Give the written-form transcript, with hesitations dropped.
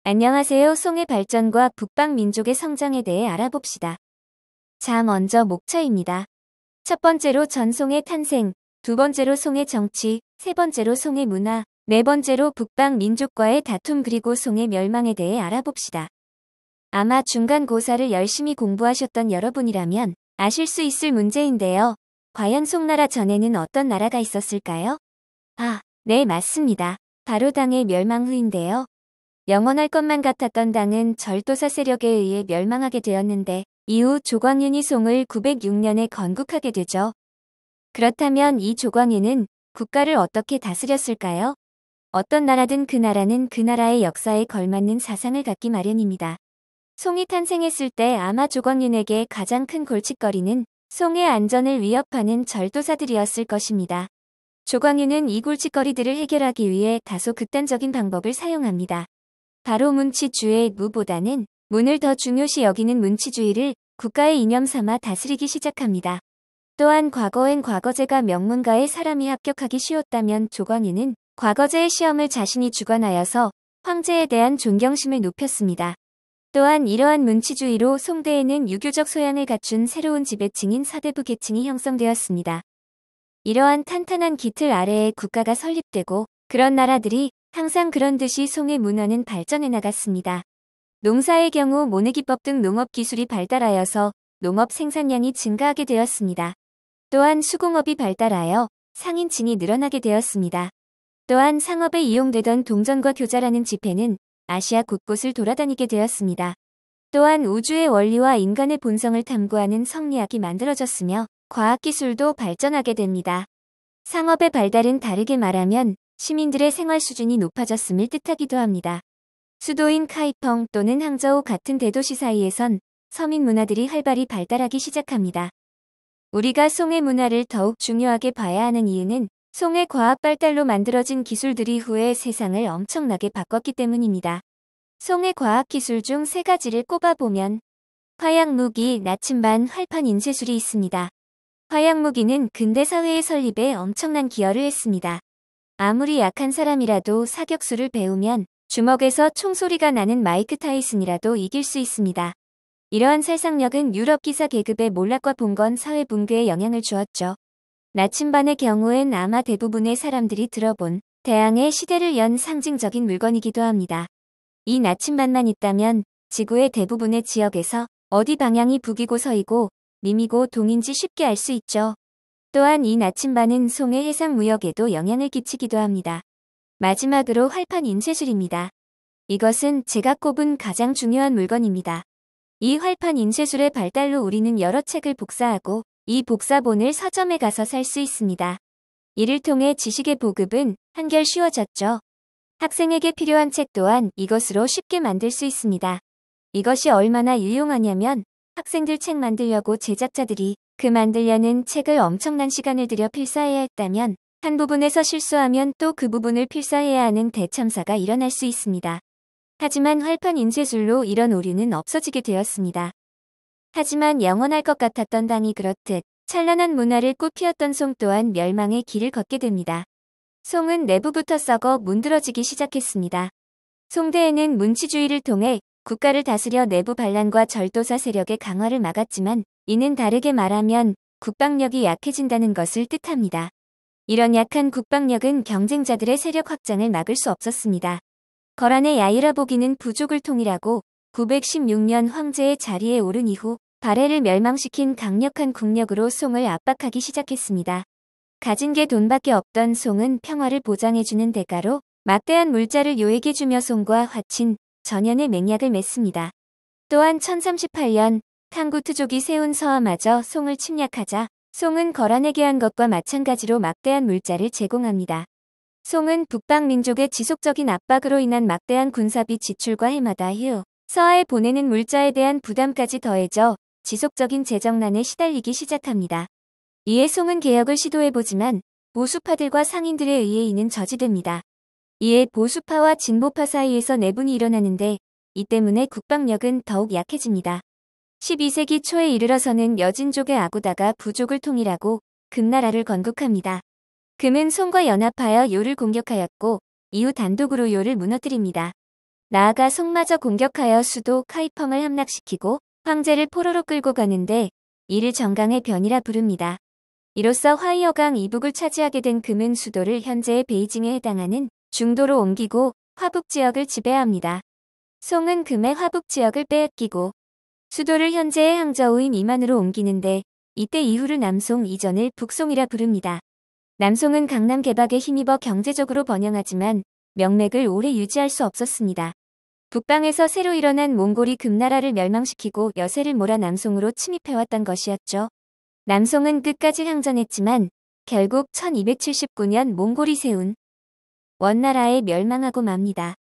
안녕하세요. 송의 발전과 북방민족의 성장에 대해 알아봅시다. 자, 먼저 목차입니다. 첫 번째로 전송의 탄생, 두 번째로 송의 정치, 세 번째로 송의 문화, 네 번째로 북방민족과의 다툼 그리고 송의 멸망에 대해 알아봅시다. 아마 중간고사를 열심히 공부하셨던 여러분이라면 아실 수 있을 문제인데요. 과연 송나라 전에는 어떤 나라가 있었을까요? 네, 맞습니다. 바로 당의 멸망 후인데요. 영원할 것만 같았던 당은 절도사 세력에 의해 멸망하게 되었는데 이후 조광윤이 송을 906년에 건국하게 되죠. 그렇다면 이 조광윤은 국가를 어떻게 다스렸을까요? 어떤 나라든 그 나라는 그 나라의 역사에 걸맞는 사상을 갖기 마련입니다. 송이 탄생했을 때 아마 조광윤에게 가장 큰 골칫거리는 송의 안전을 위협하는 절도사들이었을 것입니다. 조광윤은 이 골칫거리들을 해결하기 위해 다소 극단적인 방법을 사용합니다. 바로 문치주의 무보다는 문을 더 중요시 여기는 문치주의를 국가의 이념 삼아 다스리기 시작합니다. 또한 과거엔 과거제가 명문가의 사람이 합격하기 쉬웠다면 조광윤은 과거제의 시험을 자신이 주관하여서 황제에 대한 존경심을 높였습니다. 또한 이러한 문치주의로 송대에는 유교적 소양을 갖춘 새로운 지배층인 사대부 계층이 형성되었습니다. 이러한 탄탄한 기틀 아래에 국가가 설립되고 그런 나라들이 항상 그런 듯이 송의 문화는 발전해 나갔습니다. 농사의 경우 모내기법 등 농업 기술이 발달하여서 농업 생산량이 증가하게 되었습니다. 또한 수공업이 발달하여 상인층이 늘어나게 되었습니다. 또한 상업에 이용되던 동전과 교자라는 지폐는 아시아 곳곳을 돌아다니게 되었습니다. 또한 우주의 원리와 인간의 본성을 탐구하는 성리학이 만들어졌으며 과학기술도 발전하게 됩니다. 상업의 발달은 다르게 말하면 시민들의 생활 수준이 높아졌음을 뜻하기도 합니다. 수도인 카이펑 또는 항저우 같은 대도시 사이에선 서민 문화들이 활발히 발달하기 시작합니다. 우리가 송의 문화를 더욱 중요하게 봐야 하는 이유는 송의 과학 발달로 만들어진 기술들이 후에 세상을 엄청나게 바꿨기 때문입니다. 송의 과학 기술 중 세 가지를 꼽아보면 화약무기, 나침반, 활판 인쇄술이 있습니다. 화약무기는 근대 사회의 설립에 엄청난 기여를 했습니다. 아무리 약한 사람이라도 사격수를 배우면 주먹에서 총소리가 나는 마이크 타이슨이라도 이길 수 있습니다. 이러한 살상력은 유럽 기사 계급의 몰락과 봉건 사회 붕괴에 영향을 주었죠. 나침반의 경우엔 아마 대부분의 사람들이 들어본 대항해 시대를 연 상징적인 물건이기도 합니다. 이 나침반만 있다면 지구의 대부분의 지역에서 어디 방향이 북이고 서이고 님이고 동인지 쉽게 알 수 있죠. 또한 이 나침반은 송의 해상 무역에도 영향을 끼치기도 합니다. 마지막으로 활판 인쇄술입니다. 이것은 제가 꼽은 가장 중요한 물건입니다. 이 활판 인쇄술의 발달로 우리는 여러 책을 복사하고 이 복사본을 서점에 가서 살 수 있습니다. 이를 통해 지식의 보급은 한결 쉬워졌죠. 학생에게 필요한 책 또한 이것으로 쉽게 만들 수 있습니다. 이것이 얼마나 유용하냐면 학생들 책 만들려고 제작자들이 그 만들려는 책을 엄청난 시간을 들여 필사해야 했다면 한 부분에서 실수하면 또 그 부분을 필사해야 하는 대참사가 일어날 수 있습니다. 하지만 활판 인쇄술로 이런 오류는 없어지게 되었습니다. 하지만 영원할 것 같았던 당이 그렇듯 찬란한 문화를 꽃피웠던 송 또한 멸망의 길을 걷게 됩니다. 송은 내부부터 썩어 문드러지기 시작했습니다. 송대에는 문치주의를 통해 국가를 다스려 내부 반란과 절도사 세력의 강화를 막았지만 이는 다르게 말하면 국방력이 약해진다는 것을 뜻합니다. 이런 약한 국방력은 경쟁자들의 세력 확장을 막을 수 없었습니다. 거란의 야이라보기는 부족을 통일하고 916년 황제의 자리에 오른 이후 발해를 멸망시킨 강력한 국력으로 송을 압박하기 시작했습니다. 가진 게 돈밖에 없던 송은 평화를 보장해주는 대가로 막대한 물자를 요에게주며 송과 화친 전연의 맹약을 맺습니다. 또한 1038년 탕구트족이 세운 서하마저 송을 침략하자 송은 거란에게 한 것과 마찬가지로 막대한 물자를 제공합니다. 송은 북방민족의 지속적인 압박으로 인한 막대한 군사비 지출과 해마다 서하에 보내는 물자에 대한 부담까지 더해져 지속적인 재정난에 시달리기 시작합니다. 이에 송은 개혁을 시도해보지만 보수파들과 상인들에 의해 이는 저지됩니다. 이에 보수파와 진보파 사이에서 내분이 일어나는데 이 때문에 국방력은 더욱 약해집니다. 12세기 초에 이르러서는 여진족의 아구다가 부족을 통일하고 금나라를 건국합니다. 금은 송과 연합하여 요를 공격하였고 이후 단독으로 요를 무너뜨립니다. 나아가 송마저 공격하여 수도 카이펑을 함락시키고 황제를 포로로 끌고 가는데 이를 정강의 변이라 부릅니다. 이로써 화이어강 이북을 차지하게 된 금은 수도를 현재의 베이징에 해당하는 중도로 옮기고 화북 지역을 지배합니다. 송은 금의 화북 지역을 빼앗기고 수도를 현재의 항저우인 이만으로 옮기는데 이때 이후를 남송 이전을 북송이라 부릅니다. 남송은 강남 개박에 힘입어 경제적으로 번영하지만 명맥을 오래 유지할 수 없었습니다. 북방에서 새로 일어난 몽골이 금나라를 멸망시키고 여세를 몰아 남송으로 침입해왔던 것이었죠. 남송은 끝까지 항전했지만 결국 1279년 몽골이 세운 원나라에 멸망하고 맙니다.